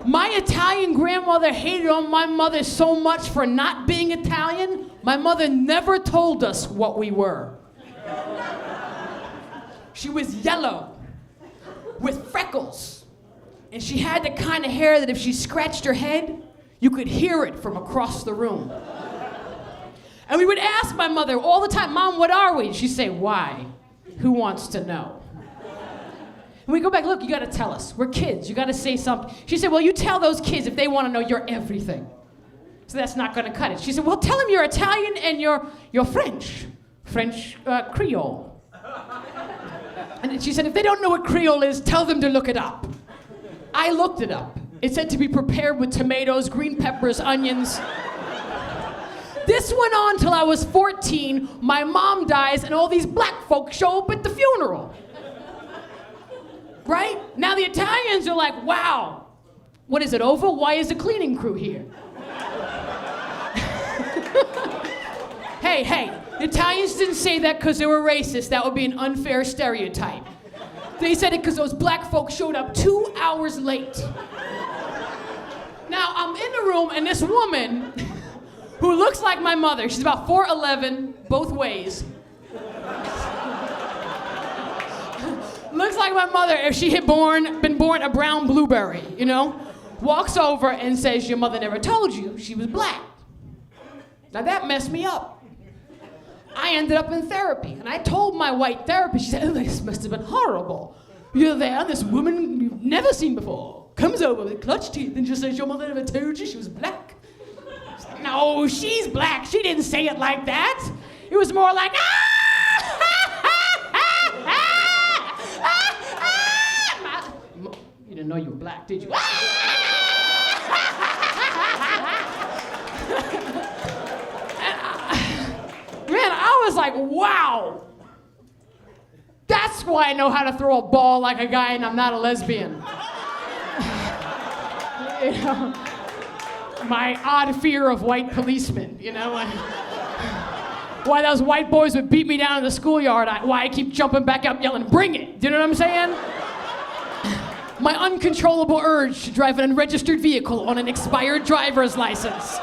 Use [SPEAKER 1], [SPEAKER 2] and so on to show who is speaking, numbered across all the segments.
[SPEAKER 1] My Italian grandmother hated on my mother so much for not being Italian, my mother never told us what we were. She was yellow, with freckles, and she had the kind of hair that if she scratched her head, you could hear it from across the room. And we would ask my mother all the time, Mom, what are we? She'd say, why? Who wants to know? And we go back, look, you gotta tell us. We're kids, you gotta say something. She said, well, you tell those kids if they wanna know you're everything. So that's not gonna cut it. She said, well, tell them you're Italian and you're French. French Creole. And she said, if they don't know what Creole is, tell them to look it up. I looked it up. It said to be prepared with tomatoes, green peppers, onions. This went on till I was 14. My mom dies, and all these black folks show up at the funeral. Right? Now the Italians are like, wow, what is it over? Why is the cleaning crew here? Hey, the Italians didn't say that because they were racist. That would be an unfair stereotype. They said it because those black folks showed up 2 hours late. Now, I'm in the room, and this woman, who looks like my mother, she's about 4'11", both ways. Looks like my mother if she had been born a brown blueberry, you know? Walks over and says, your mother never told you she was black. Now that messed me up. I ended up in therapy, and I told my white therapist, she said, oh, this must have been horrible. You're there, this woman you've never seen before comes over with clutched teeth and just says, your mother never told you she was black. No, she's black. She didn't say it like that. It was more like, you didn't know you were black, did you? Man, I was like, wow. That's why I know how to throw a ball like a guy and I'm not a lesbian. You know? My odd fear of white policemen, you know? Why those white boys would beat me down in the schoolyard, why I keep jumping back up yelling, bring it! Do you know what I'm saying? My uncontrollable urge to drive an unregistered vehicle on an expired driver's license.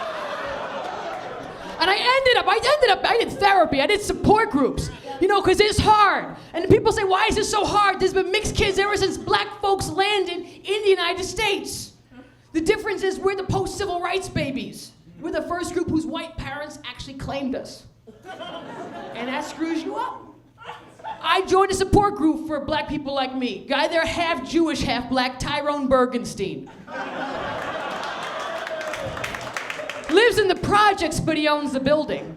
[SPEAKER 1] And I did therapy, I did support groups, you know, because it's hard. And people say, why is it so hard? There's been mixed kids ever since black folks landed in the United States. The difference is we're the post-civil rights babies. We're the first group whose white parents actually claimed us. And that screws you up. I joined a support group for black people like me. Guy there half Jewish, half black, Tyrone Bergenstein. Lives in the projects, but he owns the building.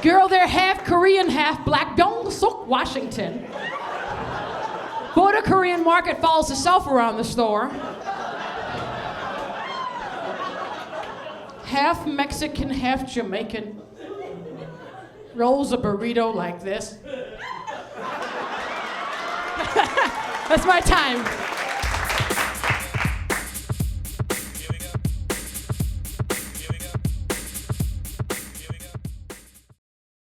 [SPEAKER 1] Girl there half Korean, half black, Dong Suk, Washington. Bought a Korean market, follows herself around the store. Half Mexican, half Jamaican. Rolls a burrito like this. That's my time.